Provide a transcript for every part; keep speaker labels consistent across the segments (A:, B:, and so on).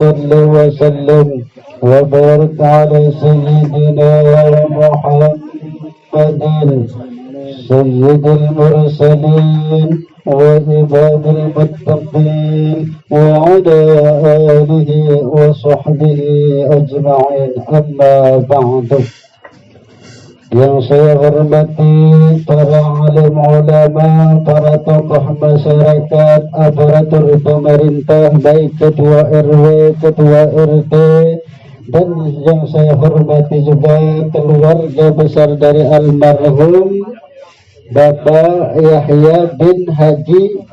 A: صل وسلم وبارك على سيدنا محمد سيد المرسلين وإمام المتقين وعلى آله وصحبه أجمعين. أما بعد, yang saya hormati para alim ulama, para tokoh masyarakat, aparatur pemerintah, baik ketua RW, ketua RT, dan yang saya hormati juga keluarga besar dari almarhum Bapak Yahya bin Haji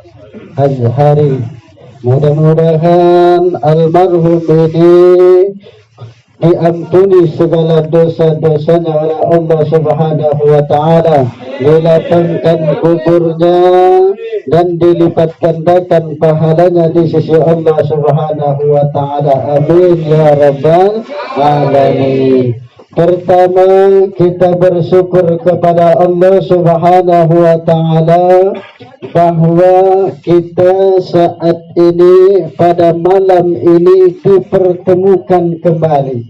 A: Azhari. Mudah-mudahan almarhum ini diampuni segala dosa-dosanya oleh Allah Subhanahu wa Ta'ala, dilapangkan kuburnya dan dilipat gandakan pahalanya di sisi Allah Subhanahu wa Ta'ala. Amin ya rabbal alamin. Pertama, kita bersyukur kepada Allah Subhanahu wa Ta'ala bahwa kita saat ini pada malam ini dipertemukan kembali.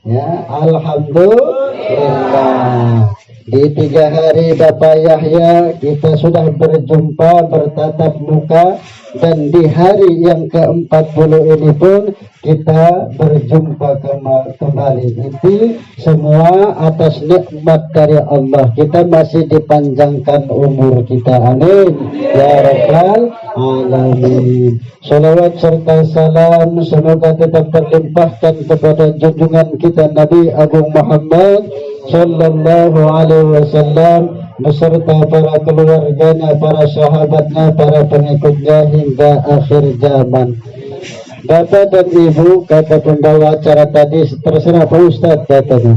A: Ya, alhamdulillah. Di 3 hari Bapak Yahya kita sudah berjumpa, bertatap muka, dan di hari yang ke-40 ini pun kita berjumpa kembali. Itu semua atas nikmat dari Allah. Kita masih dipanjangkan umur kita. Amin ya rabbal alamin. Salawat serta salam semoga tetap terlimpahkan kepada junjungan kita Nabi Agung Muhammad sallallahu alaihi wasallam beserta para keluarganya, para sahabatnya, para pengikutnya hingga akhir zaman. Bapak dan Ibu, kata pembawa acara tadi, terserah Pak Ustadz katanya.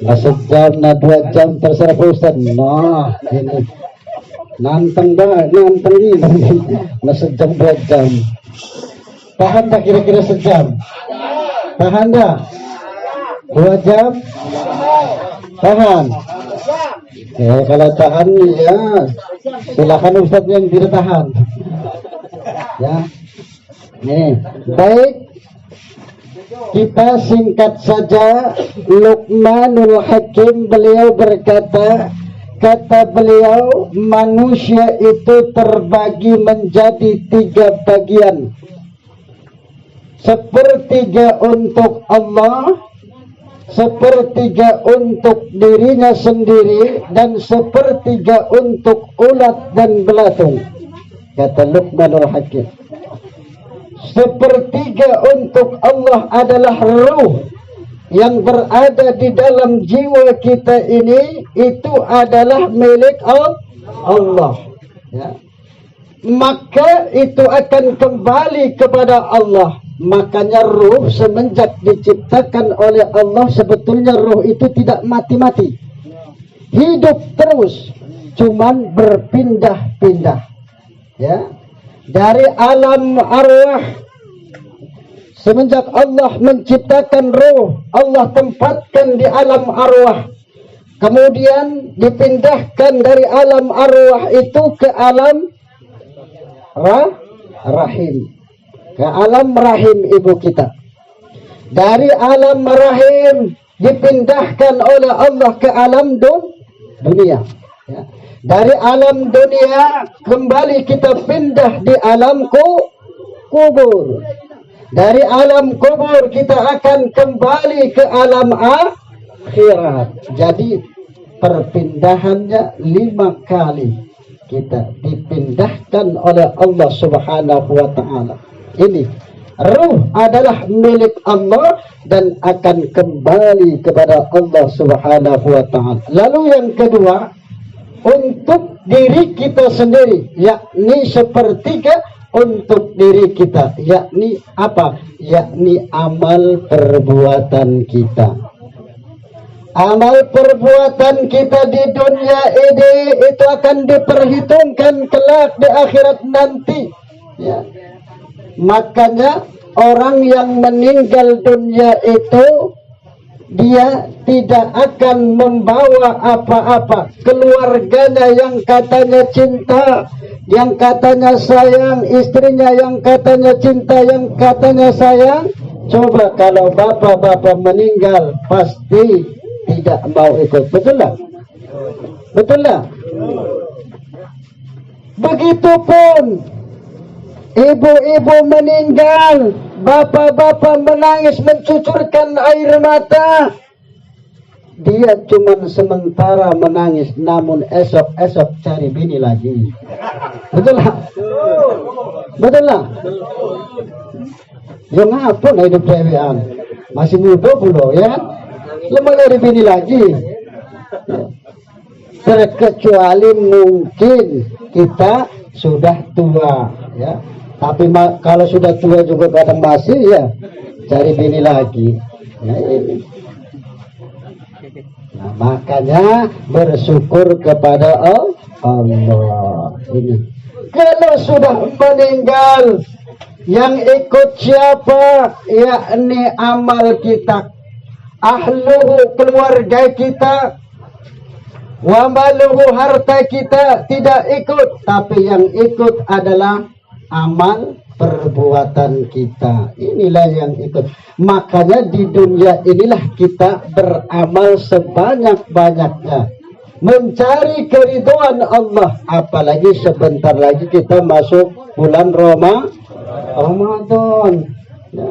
A: Nah, sejam, nah 2 jam, terserah Pak Ustadz. Nah, ini nanteng banget, nanteng ini. Nah, sejam 2 jam. Tahan tak kira-kira sejam? Tahan dah? 2 jam? Tahan? Kalau tahan ya silakan Ustadz yang tidak tahan. Ya. Nih, baik, kita singkat saja. Luqmanul Hakim beliau berkata, kata beliau, manusia itu terbagi menjadi 3 bagian. Sepertiga untuk Allah, sepertiga untuk dirinya sendiri, dan sepertiga untuk ulat dan belatung. Kata Luqmanul Hakim, sepertiga untuk Allah adalah ruh yang berada di dalam jiwa kita ini, itu adalah milik Allah. Ya. Maka itu akan kembali kepada Allah. Makanya ruh semenjak diciptakan oleh Allah, sebetulnya ruh itu tidak mati-mati, hidup terus, cuman berpindah-pindah. Ya, dari alam arwah, semenjak Allah menciptakan ruh, Allah tempatkan di alam arwah, kemudian dipindahkan dari alam arwah itu ke alam rahim, ke alam rahim ibu kita. Dari alam rahim dipindahkan oleh Allah ke alam dunia. Ya. Dari alam dunia kembali kita pindah di alam kubur. Dari alam kubur kita akan kembali ke alam akhirat. Jadi perpindahannya 5 kali kita dipindahkan oleh Allah Subhanahu wa Ta'ala. Ini ruh adalah milik Allah dan akan kembali kepada Allah Subhanahu wa Ta'ala. Lalu yang kedua, untuk diri kita sendiri, yakni sepertiga untuk diri kita, yakni apa? Yakni amal perbuatan kita. Amal perbuatan kita di dunia ini itu akan diperhitungkan kelak di akhirat nanti. Ya. Makanya orang yang meninggal dunia itu dia tidak akan membawa apa-apa. Keluarganya yang katanya cinta, yang katanya sayang, istrinya yang katanya cinta, yang katanya sayang, Coba kalau bapak-bapak meninggal pasti tidak mau ikut, betul lah? Betul lah? Begitupun ibu-ibu meninggal, bapak-bapak menangis mencucurkan air mata. Dia cuma sementara menangis, namun esok-esok cari bini lagi. Betul lah? Betul lah? Ya ngapun hidup dewean, masih muda pula ya kan? Lemah cari bini lagi. Terkecuali mungkin kita sudah tua ya. Tapi kalau sudah tua juga kadang masih ya cari bini lagi. Ya, ini. Nah, makanya bersyukur kepada Allah. Ini. Kalau sudah meninggal, yang ikut siapa? Yakni amal kita, ahluhu, keluarga kita, wa maluhu, harta kita tidak ikut, tapi yang ikut adalah amal perbuatan kita. Inilah yang ikut. Makanya di dunia inilah kita beramal sebanyak-banyaknya, mencari keridhaan Allah. Apalagi sebentar lagi kita masuk bulan Ramadan ya.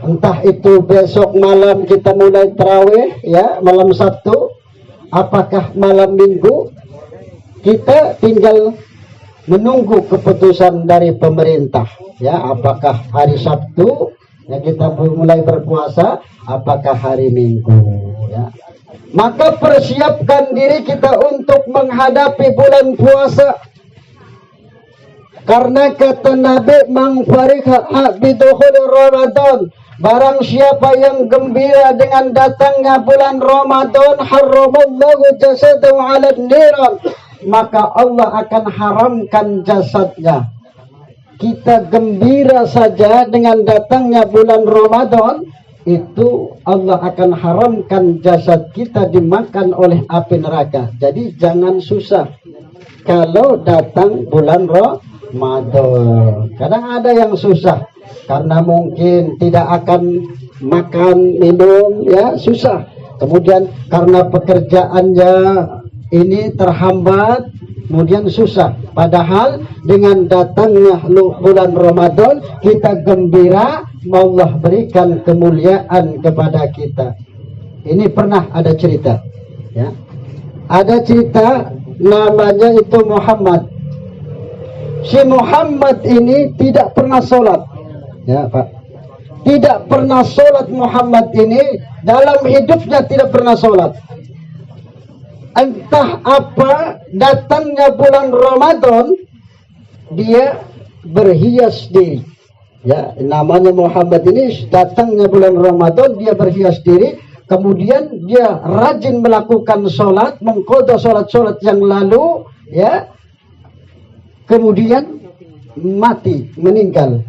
A: Entah itu besok malam kita mulai tarawih ya, malam Sabtu, apakah malam Minggu, kita tinggal menunggu keputusan dari pemerintah ya, apakah hari Sabtu ya kita mulai berpuasa, apakah hari Minggu ya. Maka persiapkan diri kita untuk menghadapi bulan puasa, karena kata Nabi, "Man fariha bidukhul Ramadan," barang siapa yang gembira dengan datangnya bulan Ramadan, haramallahu jasadahu 'ala niran, maka Allah akan haramkan jasadnya. Kita gembira saja dengan datangnya bulan Ramadan, itu Allah akan haramkan jasad kita dimakan oleh api neraka. Jadi jangan susah kalau datang bulan Ramadan. Kadang ada yang susah karena mungkin tidak akan makan minum ya, susah. Kemudian karena pekerjaannya ini terhambat, kemudian susah. Padahal dengan datangnya bulan Ramadan kita gembira, Allah berikan kemuliaan kepada kita. Ini pernah ada cerita ya. Ada cerita, namanya itu Muhammad. Si Muhammad ini tidak pernah sholat ya Pak. Tidak pernah sholat. Muhammad ini dalam hidupnya tidak pernah sholat. Entah apa, datangnya bulan Ramadan dia berhias diri ya, namanya Muhammad ini, datangnya bulan Ramadan dia berhias diri, kemudian dia rajin melakukan sholat, mengqadha sholat-sholat yang lalu ya, kemudian mati, meninggal.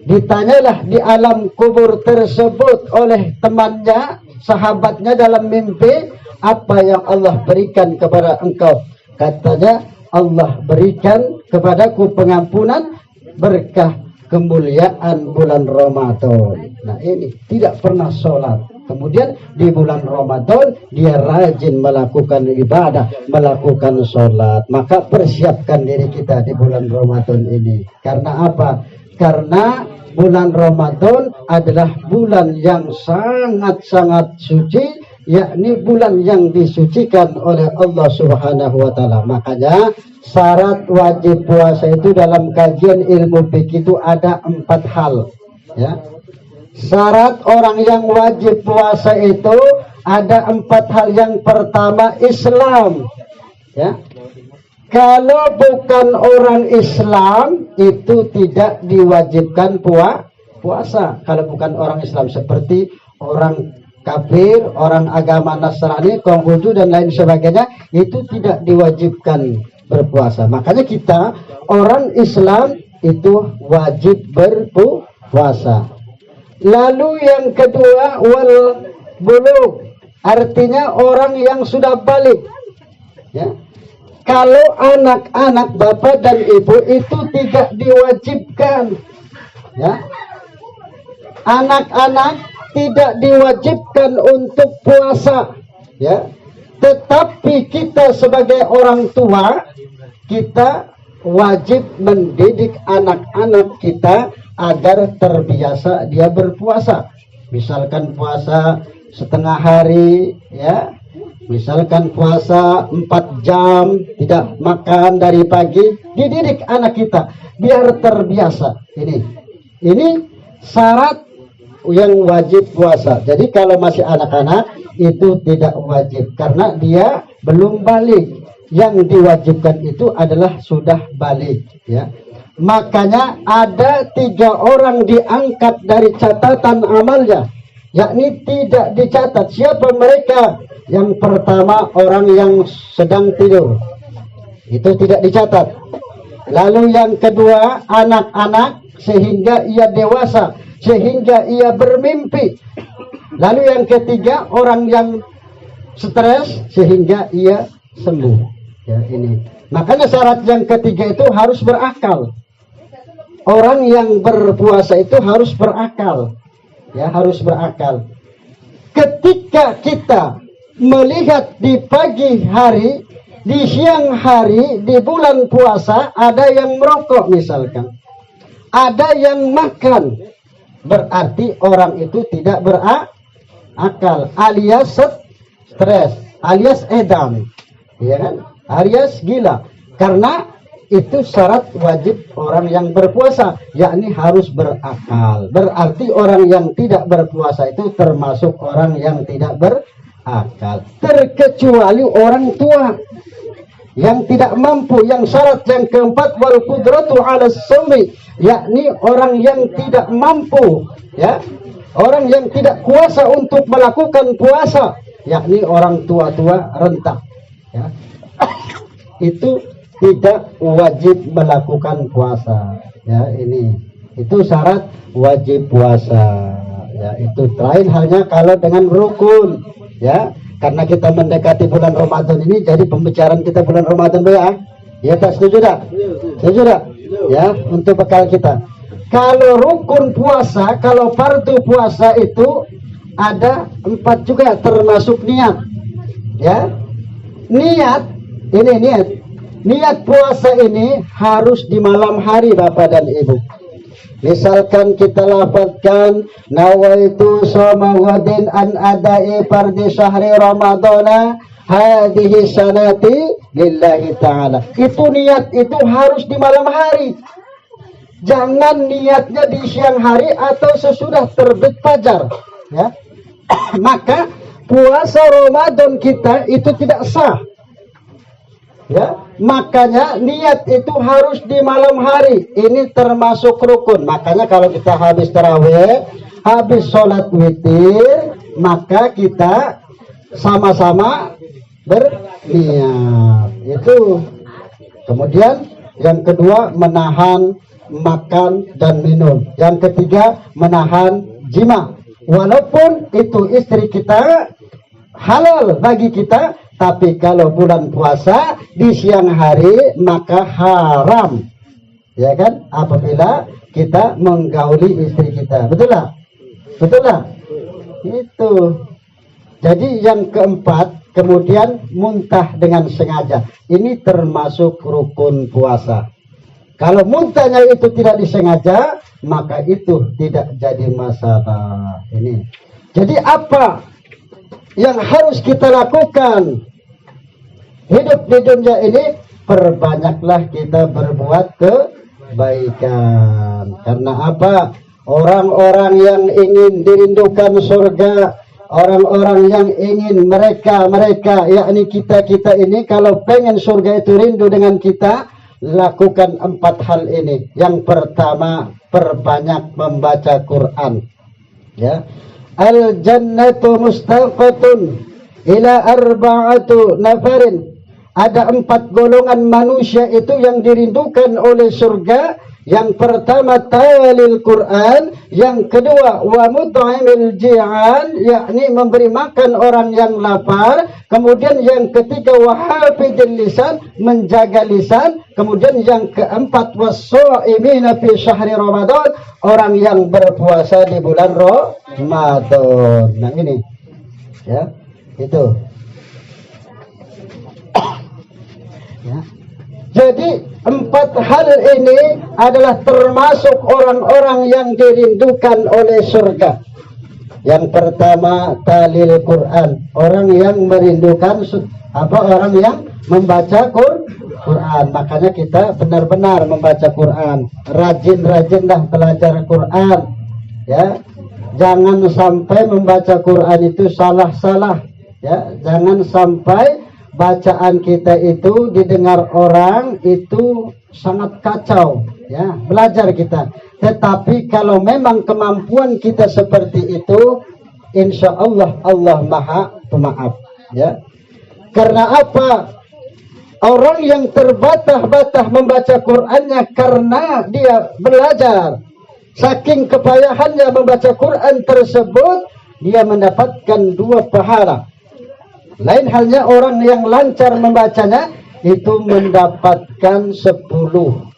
A: Ditanyalah di alam kubur tersebut oleh temannya, sahabatnya dalam mimpi, apa yang Allah berikan kepada engkau? Katanya, Allah berikan kepadaku pengampunan berkah kemuliaan bulan Ramadan. Nah ini tidak pernah sholat, kemudian di bulan Ramadan dia rajin melakukan ibadah, melakukan sholat. Maka persiapkan diri kita di bulan Ramadan ini. Karena apa? Karena bulan Ramadan adalah bulan yang sangat-sangat suci, yakni bulan yang disucikan oleh Allah Subhanahu wa Ta'ala. Makanya syarat wajib puasa itu dalam kajian ilmu fikih itu ada 4 hal ya. Syarat orang yang wajib puasa itu ada 4 hal. Yang pertama, Islam ya. Kalau bukan orang Islam itu tidak diwajibkan puasa. Kalau bukan orang Islam, seperti orang kafir, orang agama Nasrani, Konghucu dan lain sebagainya, itu tidak diwajibkan berpuasa. Makanya kita orang Islam itu wajib berpuasa. Lalu yang kedua, wal bulugh, artinya orang yang sudah balik ya. Kalau anak-anak bapak dan ibu itu tidak diwajibkan ya. Anak-anak tidak diwajibkan untuk puasa, ya. Tetapi kita sebagai orang tua, kita wajib mendidik anak-anak kita agar terbiasa dia berpuasa. Misalkan puasa setengah hari, ya. Misalkan puasa 4 jam, tidak makan dari pagi, dididik anak kita biar terbiasa. Ini syarat yang wajib puasa. Jadi kalau masih anak-anak itu tidak wajib karena dia belum balik. Yang diwajibkan itu adalah sudah balik, ya. Makanya ada 3 orang diangkat dari catatan amalnya, yakni tidak dicatat. Siapa mereka? Yang pertama, orang yang sedang tidur, itu tidak dicatat. Lalu yang kedua, anak-anak sehingga ia dewasa, sehingga ia bermimpi. Lalu yang ketiga, orang yang stres sehingga ia sembuh. Ya, ini. Makanya syarat yang ketiga itu harus berakal. Orang yang berpuasa itu harus berakal. Ya, harus berakal. Ketika kita melihat di pagi hari, di siang hari, di bulan puasa, ada yang merokok misalkan, ada yang makan, berarti orang itu tidak berakal, alias stres, alias edam, ya kan? Alias gila. Karena itu syarat wajib orang yang berpuasa, yakni harus berakal. Berarti orang yang tidak berpuasa itu termasuk orang yang tidak berakal, terkecuali orang tua yang tidak mampu. Yang syarat yang keempat, wal qudratu ala shaumi, yakni orang yang tidak mampu, ya, orang yang tidak kuasa untuk melakukan puasa, yakni orang tua-tua renta, ya. Itu tidak wajib melakukan puasa, ya. Itu syarat wajib puasa, ya. Itu lain halnya kalau dengan rukun, ya. Karena kita mendekati bulan Ramadan ini, jadi pembicaraan kita bulan Ramadan ya. Ya, tak setuju tak? Setuju tak? Ya, untuk bekal kita. Kalau rukun puasa, kalau fardu puasa itu ada 4 juga, termasuk niat. Ya, niat. Ini niat puasa ini harus di malam hari, Bapak dan Ibu. Misalkan kita lafazkan nawaitu shoma ghadin an adai fardhi syahri ramadhana hadhihi sanati lillahi ta'ala. Itu niat itu harus di malam hari. Jangan niatnya di siang hari atau sesudah terbit fajar, ya. Maka puasa Ramadan kita itu tidak sah. Ya, makanya niat itu harus di malam hari. Ini termasuk rukun. Makanya kalau kita habis tarawih, habis sholat witir, maka kita sama-sama berniat. Itu. Kemudian yang kedua, menahan makan dan minum. Yang ketiga, menahan jima. Walaupun itu istri kita, halal bagi kita, tapi kalau bulan puasa di siang hari maka haram, ya kan? Apabila kita menggauli istri kita, betul lah, betul lah. Itu. Jadi yang keempat, kemudian muntah dengan sengaja. Ini termasuk rukun puasa. Kalau muntahnya itu tidak disengaja, maka itu tidak jadi masalah. Ini. Jadi apa yang harus kita lakukan hidup di dunia ini? Perbanyaklah kita berbuat kebaikan. Karena apa? Orang-orang yang ingin dirindukan surga, orang-orang yang ingin mereka yakni kita ini, kalau pengen surga itu rindu dengan kita, lakukan 4 hal ini. Yang pertama, perbanyak membaca Quran, ya. Al jannatu mustaqatun ila arba'atu nafarin. Ada 4 golongan manusia itu yang dirindukan oleh surga, Yang pertama talil Quran, yang kedua wa mut'imil ji'an, yakni memberi makan orang yang lapar, kemudian yang ketiga wa hafidil lisan, menjaga lisan, kemudian yang keempat was-sha'imina fi syahri Ramadan, orang yang berpuasa di bulan Ramadan. Nah ini ya, itu ya. Jadi 4 hal ini adalah termasuk orang-orang yang dirindukan oleh surga. Yang pertama talil Quran, orang yang merindukan orang yang membaca Quran. Makanya kita benar-benar membaca Quran, rajin-rajinlah belajar Quran ya. Jangan sampai membaca Quran itu salah-salah ya. Jangan sampai bacaan kita itu didengar orang itu sangat kacau ya. Belajar kita, tetapi kalau memang kemampuan kita seperti itu, insya Allah Allah Maha Pemaaf ya. Karena apa? Orang yang terbatah-batah membaca Qur'annya karena dia belajar, saking kepayahannya membaca Quran tersebut, dia mendapatkan 2 pahala. Lain halnya orang yang lancar membacanya, itu mendapatkan 10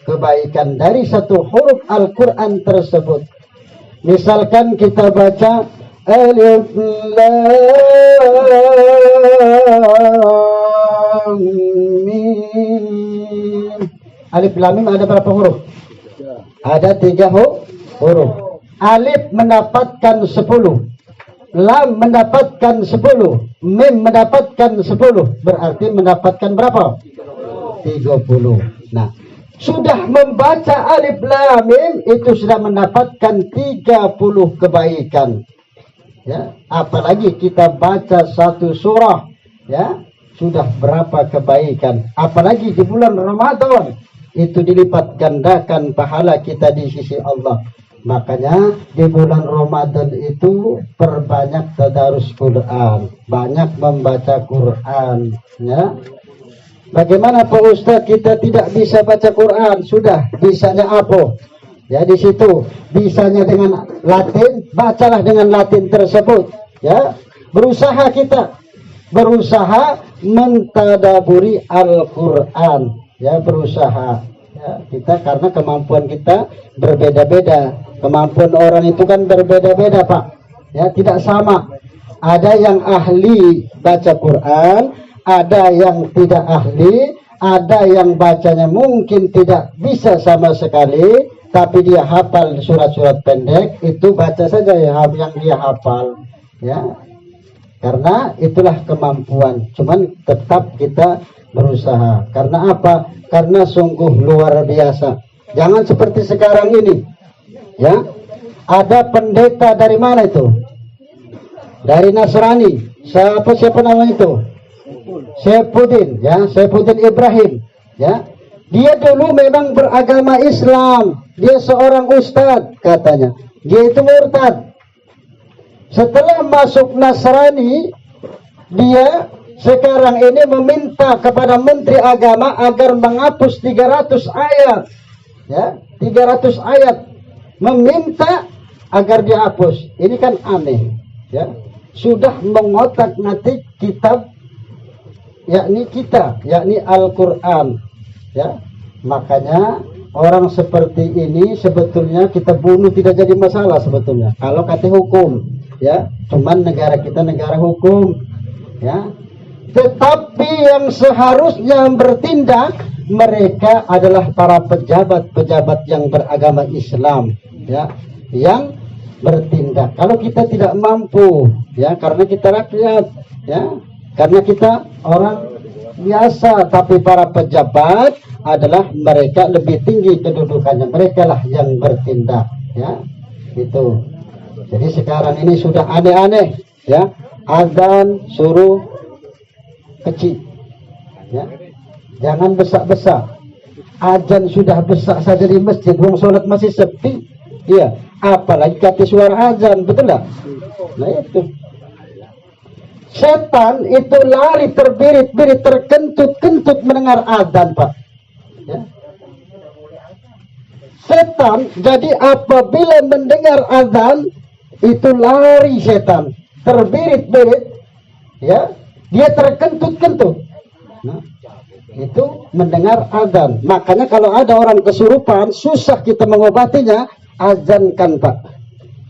A: kebaikan dari 1 huruf Al-Quran tersebut. Misalkan kita baca Alif Lam Mim. Alif Lam Mim ada berapa huruf? Ada 3 huruf. Alif mendapatkan 10, Lam mendapatkan 10, Mim mendapatkan 10, berarti mendapatkan berapa? 30. Nah, sudah membaca Alif Lam Mim itu sudah mendapatkan 30 kebaikan ya. Apalagi kita baca 1 surah ya, sudah berapa kebaikan. Apalagi di bulan Ramadan, itu dilipat gandakan pahala kita di sisi Allah. Makanya di bulan Ramadan itu perbanyak tadarus Quran, banyak membaca Quran ya. Bagaimana Pak Ustadz kita tidak bisa baca Quran? Sudah, bisanya apa? Ya di situ, bisanya dengan Latin, bacalah dengan Latin tersebut ya. Berusaha kita, berusaha mentadaburi Al-Quran ya, berusaha ya, kita, karena kemampuan kita berbeda-beda. Kemampuan orang itu kan berbeda-beda Pak ya, tidak sama. Ada yang ahli baca Quran, ada yang tidak ahli, ada yang bacanya mungkin tidak bisa sama sekali, tapi dia hafal surat-surat pendek, itu baca saja ya yang dia hafal ya. Karena itulah kemampuan, cuman tetap kita berusaha. Karena apa? Karena sungguh luar biasa. Jangan seperti sekarang ini ya. Ada pendeta dari mana itu? Dari Nasrani. Siapa namanya itu? Saifuddin ya, Saifuddin Ibrahim ya. Dia dulu memang beragama Islam, dia seorang ustadz katanya, dia itu murtad. Setelah masuk Nasrani, dia sekarang ini meminta kepada Menteri Agama agar menghapus 300 ayat ya, 300 ayat, meminta agar dihapus. Ini kan aneh ya. Sudah mengotak-ngatik kitab yakni Al-Quran ya. Makanya orang seperti ini sebetulnya kita bunuh tidak jadi masalah sebetulnya kalau kata hukum ya. Cuman negara kita negara hukum ya. Tetapi yang seharusnya bertindak, mereka adalah para pejabat-pejabat yang beragama Islam ya, yang bertindak. Kalau kita tidak mampu ya, karena kita rakyat ya, karena kita orang biasa, tapi para pejabat adalah mereka lebih tinggi kedudukannya, mereka lah yang bertindak ya. Itu. Jadi sekarang ini sudah aneh-aneh ya, azan suruh kecil ya, jangan besak-besak. Azan sudah besak saja di masjid, ruang sholat masih sepi ya, apalagi kata suara azan, betul tak? Nah itu setan itu lari terbirit-birit, terkentut-kentut mendengar azan Pak ya. setan. Jadi apabila mendengar azan itu lari setan, terbirit-birit, ya, dia terkentut-kentut. Nah, itu mendengar azan. Makanya kalau ada orang kesurupan susah kita mengobatinya, azankan Pak.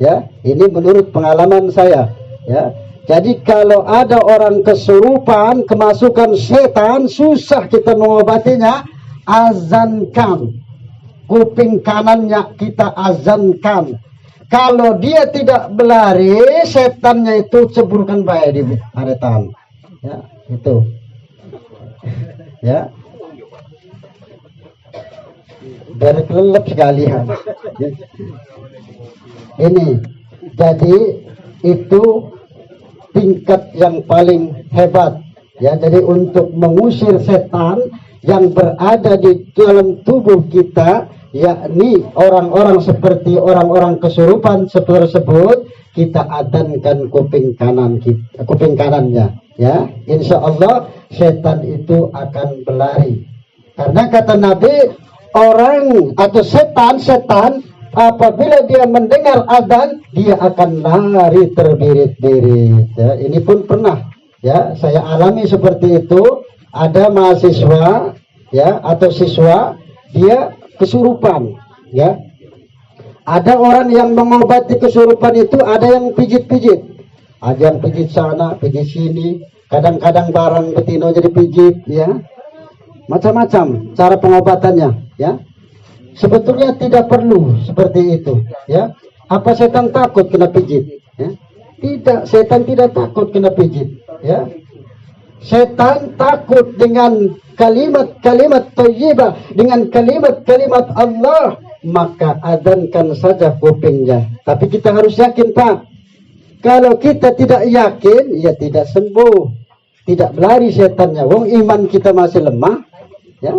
A: Ya, ini menurut pengalaman saya. Ya, jadi kalau ada orang kesurupan, kemasukan setan, susah kita mengobatinya, azankan. Kuping kanannya kita azankan. Kalau dia tidak berlari, setannya itu ceburkan baik di haretan. Ya, itu. Ya. Berkelelep sekali. Ya. Ini. Jadi itu tingkat yang paling hebat. Ya, jadi untuk mengusir setan yang berada di dalam tubuh kita, yakni orang-orang seperti orang-orang kesurupan tersebut, kita adankan kuping kanan kita, kuping kanannya, ya, insya Allah setan itu akan berlari. Karena kata Nabi, orang atau setan apabila dia mendengar adzan, dia akan lari terbirit-birit. Ya, ini pun pernah, ya, saya alami seperti itu. Ada mahasiswa, ya, atau siswa, dia kesurupan, ya. Ada orang yang mengobati kesurupan itu, ada yang pijit-pijit, ada yang pijit sana, pijit sini, kadang-kadang barang betino jadi pijit, ya, macam-macam cara pengobatannya, ya. Sebetulnya tidak perlu seperti itu, ya. Apa setan takut kena pijit? Ya? Tidak, setan tidak takut kena pijit, ya. Setan takut dengan kalimat-kalimat thayyibah, dengan kalimat-kalimat Allah, maka adzankan saja kupingnya. Tapi kita harus yakin, Pak. Kalau kita tidak yakin, ya tidak sembuh, tidak berlari setannya. Wong iman kita masih lemah, ya.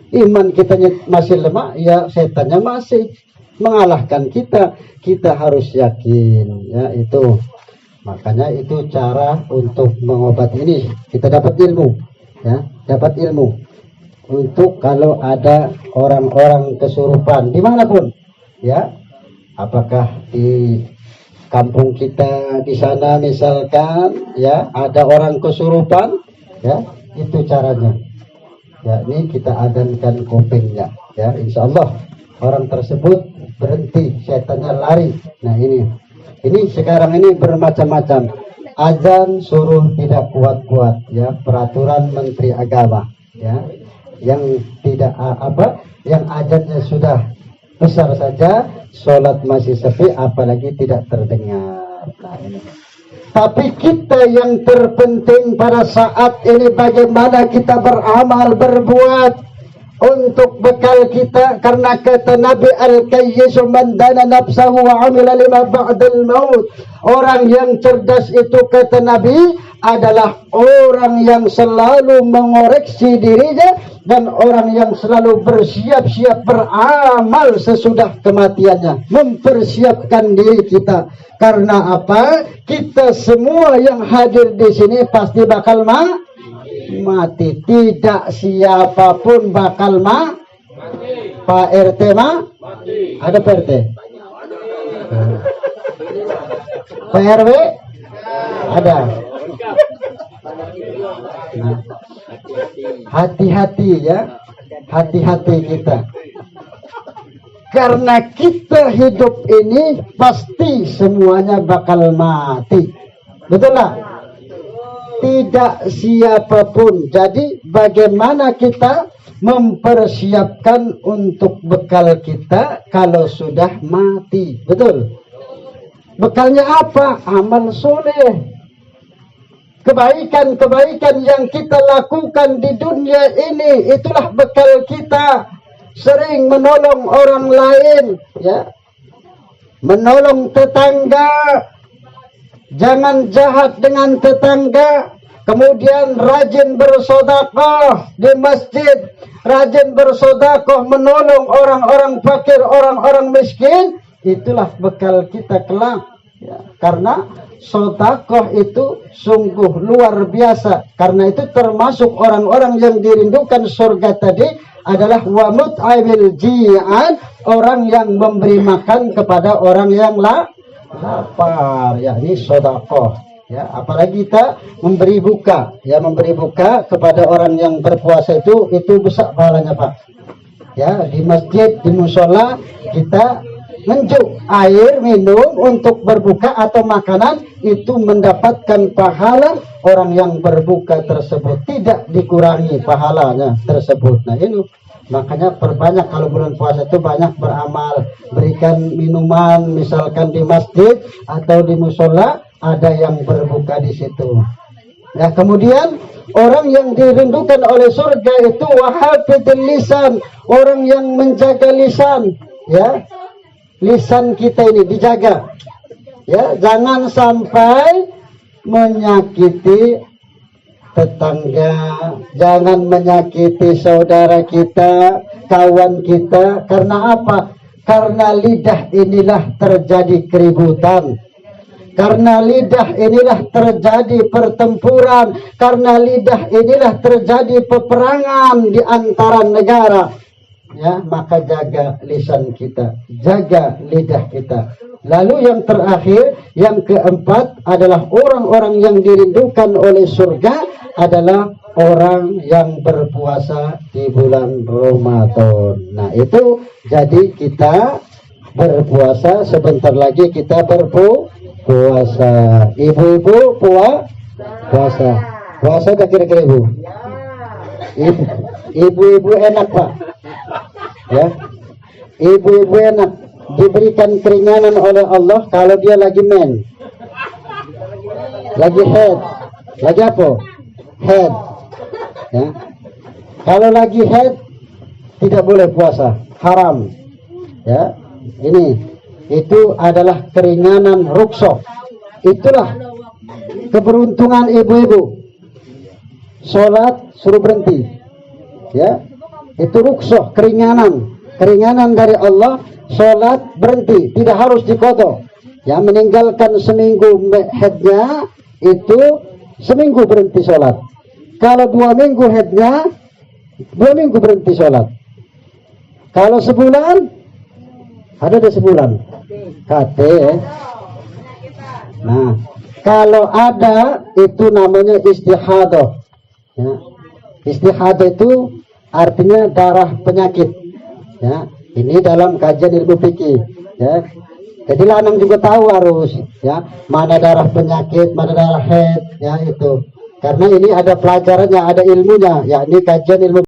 A: Iman kita masih lemah, ya setannya masih mengalahkan kita. Kita harus yakin, ya, itu. Makanya itu cara untuk mengobati ini. Kita dapat ilmu, ya, dapat ilmu untuk kalau ada orang-orang kesurupan dimanapun, ya, apakah di kampung kita di sana misalkan, ya, ada orang kesurupan, ya, itu caranya. Ya, ini kita adankan kupingnya, ya, insya Allah orang tersebut berhenti, setannya lari. Nah, ini sekarang ini bermacam-macam. Azan suruh tidak kuat-kuat, ya, peraturan Menteri Agama, ya, yang tidak yang azannya sudah besar saja, sholat masih sepi, apalagi tidak terdengar. Nah, ini. Tapi kita yang terpenting pada saat ini bagaimana kita beramal, berbuat untuk bekal kita, karena kata Nabi al-kayyisu man dana nafsahu wa amila lima ba'dal maut. Orang yang cerdas itu kata Nabi adalah orang yang selalu mengoreksi dirinya dan orang yang selalu bersiap-siap beramal sesudah kematiannya, mempersiapkan diri kita. Karena apa? Kita semua yang hadir di sini pasti bakal mati. Tidak siapapun bakal mati. Pak RT mati. Ada Pak RT? Pak RW? Ada. Nah, hati-hati, ya, hati-hati kita. Karena kita hidup ini pasti semuanya bakal mati. Betul lah? Tidak siapapun. Jadi bagaimana kita mempersiapkan untuk bekal kita kalau sudah mati? Betul? Bekalnya apa? Amal soleh. Kebaikan-kebaikan yang kita lakukan di dunia ini, itulah bekal kita. Sering menolong orang lain, ya, menolong tetangga, jangan jahat dengan tetangga. Kemudian rajin bersedekah di masjid, rajin bersedekah menolong orang-orang fakir, orang-orang miskin. Itulah bekal kita kelak, ya. Karena sedekah itu sungguh luar biasa. Karena itu termasuk orang-orang yang dirindukan surga tadi adalah wa mut'imil ji'an, orang yang memberi makan kepada orang yang lapar, yakni sedekah. Ya, apalagi kita memberi buka, ya, memberi buka kepada orang yang berpuasa itu besar pahalanya, Pak. Ya, di masjid, di musola kita menjuk air minum untuk berbuka atau makanan, itu mendapatkan pahala orang yang berbuka tersebut, tidak dikurangi pahalanya tersebut. Nah ini makanya perbanyak kalau bulan puasa itu banyak beramal, berikan minuman misalkan di masjid atau di musola, ada yang berbuka di situ. Ya, kemudian orang yang dirindukan oleh surga itu wahafidul lisan, orang yang menjaga lisan, ya. Lisan kita ini dijaga, ya, jangan sampai menyakiti tetangga, jangan menyakiti saudara kita, kawan kita. Karena apa? Karena lidah inilah terjadi keributan, karena lidah inilah terjadi pertempuran, karena lidah inilah terjadi peperangan di antara negara. Ya, maka jaga lisan kita, jaga lidah kita. Lalu yang terakhir, yang keempat adalah orang-orang yang dirindukan oleh surga adalah orang yang berpuasa di bulan Ramadan. Nah itu, jadi kita berpuasa, sebentar lagi kita berpuasa. Ibu-ibu puasa. Puasa tak kira-kira ibu? Ibu-ibu enak, Pak. Ya, ibu-ibu enak, diberikan keringanan oleh Allah kalau dia lagi men, lagi head, lagi apa? Head. Ya. Kalau lagi head tidak boleh puasa, haram. Ya, itu adalah keringanan rukhsah. Itulah keberuntungan ibu-ibu. Sholat suruh berhenti. Ya. Itu rukhsah, keringanan dari Allah. Sholat berhenti, tidak harus diqadha. Ya, meninggalkan seminggu haidnya itu seminggu berhenti sholat. Kalau 2 minggu haidnya, 2 minggu berhenti sholat. Kalau sebulan, ada sebulan KT. Nah, kalau ada itu namanya istihadah. Ya, istihadah itu artinya darah penyakit. Ya, ini dalam kajian ilmu fikih. Ya, jadi lanang juga tahu harus, ya, mana darah penyakit, mana darah haid, ya itu. Karena ini ada pelajarannya, ada ilmunya. Ya, ini kajian ilmu